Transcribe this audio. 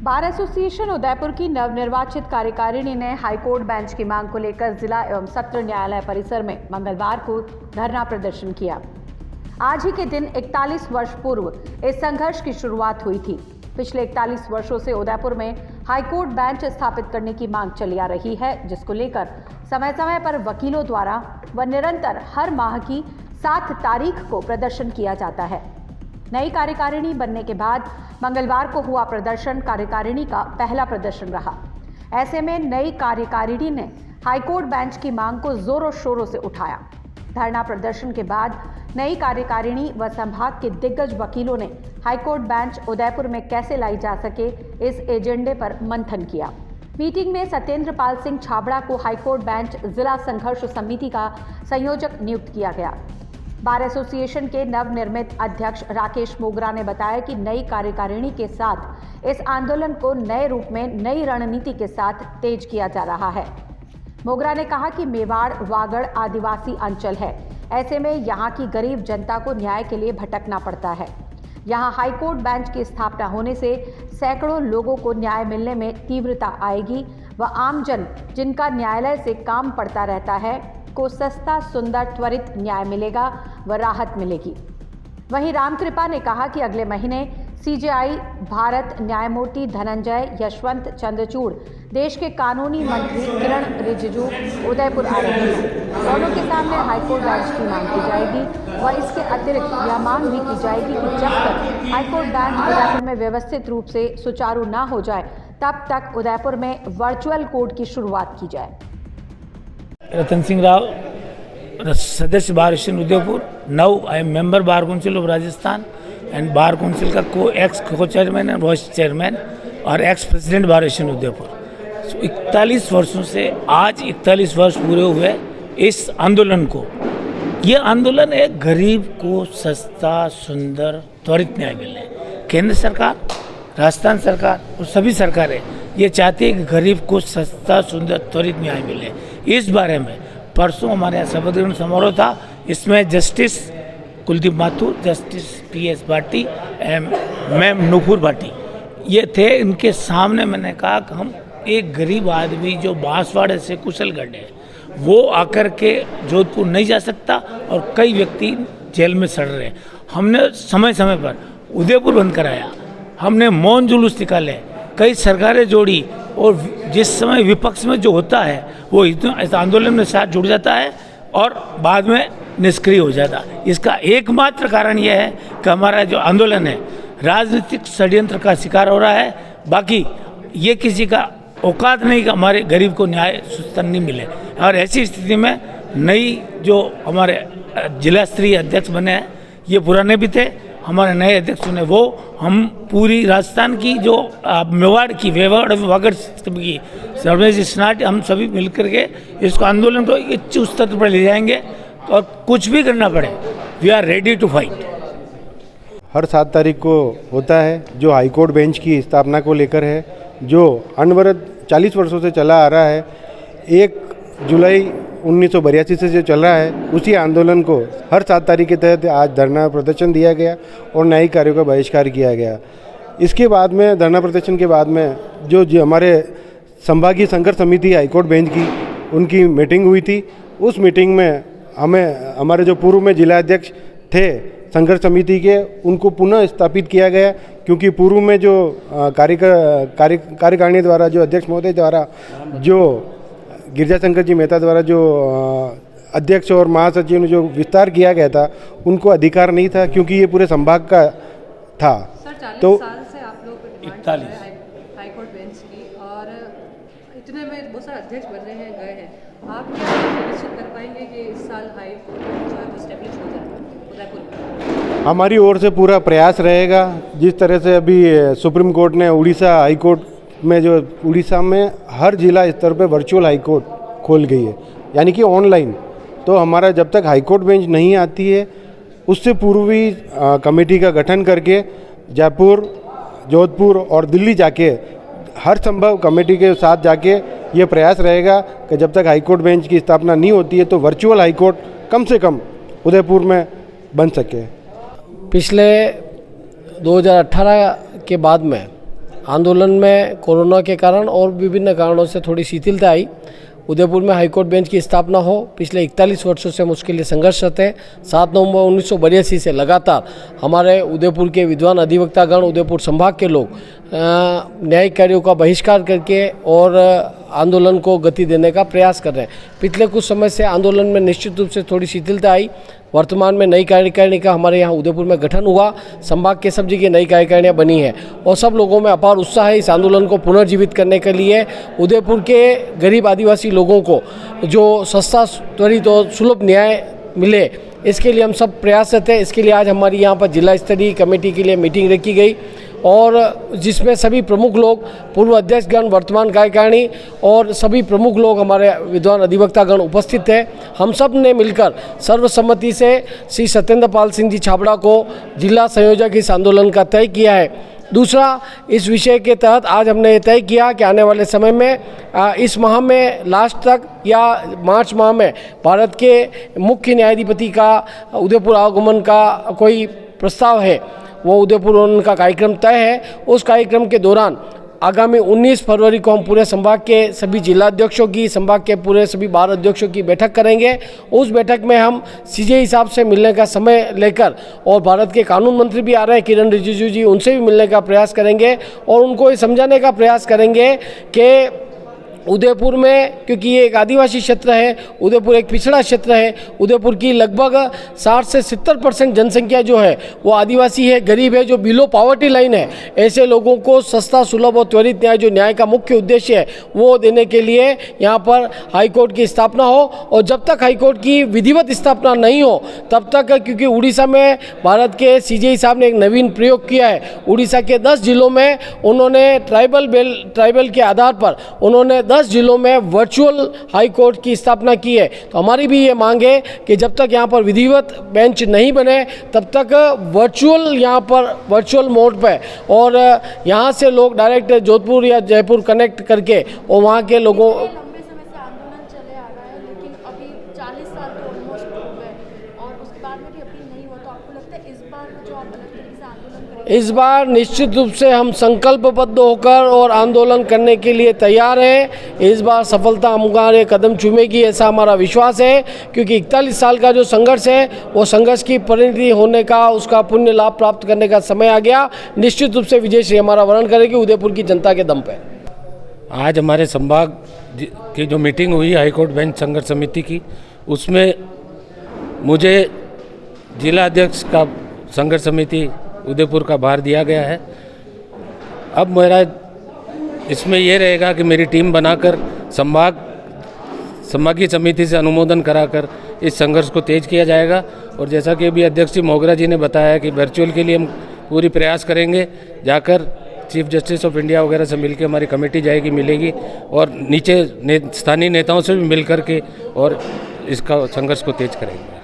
Bar association Udaipur की नवनिर्वाचित कार्यकारिणी ने हाईकोर्ट बेंच की मांग को लेकर जिला एवं सत्र न्यायालय परिसर में मंगलवार को धरना प्रदर्शन किया। आज ही के दिन 41 वर्ष पूर्व इस संघर्ष की शुरुआत हुई थी। पिछले 41 वर्षों से उदयपुर में हाईकोर्ट बेंच स्थापित करने की मांग चली आ रही है, जिसको लेकर समय समय पर वकीलों द्वारा व निरंतर हर माह की 7 तारीख को प्रदर्शन किया जाता है। नई कार्यकारिणी बनने के बाद मंगलवार को हुआ प्रदर्शन कार्यकारिणी का पहला प्रदर्शन रहा। ऐसे में नई कार्यकारिणी ने हाईकोर्ट बेंच की मांग को जोरों शोरों से उठाया। धरना प्रदर्शन के बाद नई कार्यकारिणी व संभाग के दिग्गज वकीलों ने हाईकोर्ट बेंच उदयपुर में कैसे लाई जा सके, इस एजेंडे पर मंथन किया। मीटिंग में सत्येंद्र पाल सिंह छाबड़ा को हाईकोर्ट बेंच जिला संघर्ष समिति का संयोजक नियुक्त किया गया। बार एसोसिएशन के नवनिर्मित अध्यक्ष राकेश मोगरा ने बताया कि नई कार्यकारिणी के साथ इस आंदोलन को नए रूप में नई रणनीति के साथ तेज किया जा रहा है। मोगरा ने कहा कि मेवाड़ वागड़ आदिवासी अंचल है, ऐसे में यहाँ की गरीब जनता को न्याय के लिए भटकना पड़ता है। यहाँ हाईकोर्ट बेंच की स्थापना होने से सैकड़ों लोगों को न्याय मिलने में तीव्रता आएगी व आमजन जिनका न्यायालय से काम पड़ता रहता है को सस्ता, सुंदर, त्वरित न्याय मिलेगा व राहत मिलेगी। वहीं रामकृपा ने कहा कि अगले महीने सीजेआई भारत न्यायमूर्ति धनंजय यशवंत चंद्रचूड़, देश के कानूनी मंत्री किरण रिजिजू उदयपुर आ रहे हैं। दोनों के सामने हाईकोर्ट बेंच की मांग की जाएगी व इसके अतिरिक्त यह मांग भी की जाएगी कि जब तक हाईकोर्ट बेंच उदयपुर में व्यवस्थित रूप से सुचारू न हो जाए, तब तक उदयपुर में वर्चुअल कोर्ट की शुरुआत की जाए। रतन सिंह राव, सदस्य bar association Udaipur. Now I am member bar council of Rajasthan and bar council का एक्स को चेयरमैन एंड वाइस चेयरमैन और ex president bar association Udaipur. 41 वर्षों से आज 41 वर्ष पूरे हुए इस आंदोलन को। ये आंदोलन है गरीब को सस्ता, सुंदर, त्वरित न्याय मिले। केंद्र सरकार, राजस्थान सरकार और सभी सरकारें ये चाहती है कि गरीब को सस्ता, सुंदर, त्वरित न्याय मिले। इस बारे में परसों हमारे यहाँ शपथ ग्रहण समारोह था। इसमें justice Kuldeep Mathur, justice PS Bhati, ma'am Nupur Bhati ये थे। इनके सामने मैंने कहा कि हम एक गरीब आदमी जो बांसवाड़े से कुशलगढ़ है, वो आकर के जोधपुर नहीं जा सकता और कई व्यक्ति जेल में सड़ रहे हैं। हमने समय समय पर उदयपुर बंद कराया, हमने मौन जुलूस निकाले, कई सरकारें जोड़ी और जिस समय विपक्ष में जो होता है वो इस आंदोलन में साथ जुड़ जाता है और बाद में निष्क्रिय हो जाता है। इसका एकमात्र कारण यह है कि हमारा जो आंदोलन है राजनीतिक षड्यंत्र का शिकार हो रहा है। बाकी ये किसी का औकात नहीं कि हमारे गरीब को न्याय सुस्तर नहीं मिले। और ऐसी स्थिति में नई जो हमारे जिला स्तरीय अध्यक्ष बने हैं, ये पुराने भी थे, हमारे नए अध्यक्ष ने वो हम पूरी राजस्थान की जो मेवाड़ की वागड़ की सर्वेस्नाट हम सभी मिलकर के इसको आंदोलन को उच्च स्तर पर ले जाएंगे और कुछ भी करना पड़े, we are ready to fight. हर 7 तारीख को होता है जो हाईकोर्ट बेंच की स्थापना को लेकर है, जो अनवरत 40 वर्षों से चला आ रहा है। 1 जुलाई 1982 से जो चल रहा है, उसी आंदोलन को हर 7 तारीख के तहत आज धरना प्रदर्शन दिया गया और न्यायिक कार्यों का बहिष्कार किया गया। इसके बाद में धरना प्रदर्शन के बाद में जो हमारे संभागीय संघर्ष समिति हाईकोर्ट बेंच की उनकी मीटिंग हुई थी। उस मीटिंग में हमारे जो पूर्व में जिला अध्यक्ष थे संघर्ष समिति के, उनको पुनः स्थापित किया गया, क्योंकि पूर्व में जो कार्यकारिणी द्वारा जो अध्यक्ष महोदय द्वारा जो गिरजा शंकर जी मेहता द्वारा जो अध्यक्ष और महासचिव ने जो विस्तार किया गया था, उनको अधिकार नहीं था, क्योंकि ये पूरे संभाग का था। सर, 40 तो साल से आप लोग 41 हाईकोर्ट बेंच की और इतने में बहुत सारे अध्यक्ष बन रहे हैं, गए हैं। आप क्या निश्चित कर पाएंगे कि इस साल हाईकोर्ट जो है एस्टेब्लिश हो जाए उदयपुर में? हमारी ओर से पूरा प्रयास रहेगा। जिस तरह से अभी सुप्रीम कोर्ट ने उड़ीसा हाईकोर्ट में जो उड़ीसा में हर जिला स्तर पे वर्चुअल हाईकोर्ट खोल गई है, यानी कि ऑनलाइन। तो हमारा जब तक हाईकोर्ट बेंच नहीं आती है, उससे पूर्वी कमेटी का गठन करके जयपुर, जोधपुर और दिल्ली जाके हर संभव कमेटी के साथ जाके ये प्रयास रहेगा कि जब तक हाईकोर्ट बेंच की स्थापना नहीं होती है तो वर्चुअल हाईकोर्ट कम से कम उदयपुर में बन सके। पिछले 2018 के बाद में आंदोलन में कोरोना के कारण और विभिन्न कारणों से थोड़ी शिथिलता आई। उदयपुर में हाईकोर्ट बेंच की स्थापना हो, पिछले 41 वर्षों से मुश्किल लिए संघर्षरत है। 7 नवंबर 1982 से लगातार हमारे उदयपुर के विद्वान अधिवक्तागण, उदयपुर संभाग के लोग न्यायिक कार्यों का बहिष्कार करके और आंदोलन को गति देने का प्रयास कर रहे हैं। पिछले कुछ समय से आंदोलन में निश्चित रूप से थोड़ी शिथिलता आई। वर्तमान में नई कार्यकारिणी का हमारे यहाँ उदयपुर में गठन हुआ, संभाग के सब जगह नई कार्यकारिणियाँ बनी है और सब लोगों में अपार उत्साह है इस आंदोलन को पुनर्जीवित करने के लिए। उदयपुर के गरीब आदिवासी लोगों को जो सस्ता, त्वरित और सुलभ न्याय मिले, इसके लिए हम सब प्रयासरत हैं। इसके लिए आज हमारी यहाँ पर जिला स्तरीय कमेटी के लिए मीटिंग रखी गई और जिसमें सभी प्रमुख लोग, पूर्व अध्यक्षगण, वर्तमान कार्यकारिणी और सभी प्रमुख लोग हमारे विद्वान अधिवक्तागण उपस्थित थे। हम सब ने मिलकर सर्वसम्मति से श्री सत्येंद्र पाल सिंह जी छाबड़ा को जिला संयोजक इस आंदोलन का तय किया है। दूसरा, इस विषय के तहत आज हमने ये तय किया कि आने वाले समय में इस माह में लास्ट तक या मार्च माह में भारत के मुख्य न्यायाधिपति का उदयपुर आगमन का कोई प्रस्ताव है, वो उदयपुर उनका कार्यक्रम तय है। उस कार्यक्रम के दौरान आगामी 19 फरवरी को हम पूरे संभाग के सभी जिलाध्यक्षों की, संभाग के पूरे सभी बार अध्यक्षों की बैठक करेंगे। उस बैठक में हम सीजे साहब से मिलने का समय लेकर, और भारत के कानून मंत्री भी आ रहे हैं किरण रिजिजू जी, उनसे भी मिलने का प्रयास करेंगे और उनको ये समझाने का प्रयास करेंगे कि उदयपुर में, क्योंकि ये एक आदिवासी क्षेत्र है, उदयपुर एक पिछड़ा क्षेत्र है, उदयपुर की लगभग 60 से 70% जनसंख्या जो है वो आदिवासी है, गरीब है, जो बिलो पॉवर्टी लाइन है। ऐसे लोगों को सस्ता, सुलभ और त्वरित न्याय, जो न्याय का मुख्य उद्देश्य है, वो देने के लिए यहाँ पर हाईकोर्ट की स्थापना हो। और जब तक हाईकोर्ट की विधिवत स्थापना नहीं हो तब तक, क्योंकि उड़ीसा में भारत के सीजे साहब ने एक नवीन प्रयोग किया है। उड़ीसा के 10 जिलों में उन्होंने ट्राइबल के आधार पर उन्होंने 10 जिलों में वर्चुअल हाई कोर्ट की स्थापना की है। तो हमारी भी ये मांग है कि जब तक यहाँ पर विधिवत बेंच नहीं बने तब तक वर्चुअल मोड पे, और यहाँ से लोग डायरेक्ट जोधपुर या जयपुर कनेक्ट करके और वहाँ के लोगों, लंबे समय से आंदोलन चले आ रहा है, लेकिन अभी 40 साल तो ऑलमोस्ट हो गए और उसके बाद में भी अपील नहीं हुआ। तो आपको लगता है इस बार जो आप अलग तरीके से आंदोलन करेंगे? इस बार निश्चित रूप से हम संकल्पबद्ध होकर और आंदोलन करने के लिए तैयार हैं। इस बार सफलता हमारे कदम चूमेगी, ऐसा हमारा विश्वास है, क्योंकि 41 साल का जो संघर्ष है वो संघर्ष की परिणति होने का, उसका पुण्य लाभ प्राप्त करने का समय आ गया। निश्चित रूप से विजय श्री हमारा वर्ण करेगी उदयपुर की जनता के दम पे। आज हमारे संभाग की जो मीटिंग हुई हाईकोर्ट बेंच संघर्ष समिति की, उसमें मुझे जिला अध्यक्ष का संघर्ष समिति उदयपुर का भार दिया गया है। अब मेरा इसमें यह रहेगा कि मेरी टीम बनाकर संभागीय समिति से अनुमोदन कराकर इस संघर्ष को तेज किया जाएगा। और जैसा कि अभी अध्यक्ष जी मोगरा जी ने बताया कि वर्चुअल के लिए हम पूरी प्रयास करेंगे, जाकर चीफ जस्टिस ऑफ इंडिया वगैरह से मिलकर हमारी कमेटी जाएगी, मिलेगी और नीचे स्थानीय नेताओं से भी मिल कर के और इसका संघर्ष को तेज करेंगे।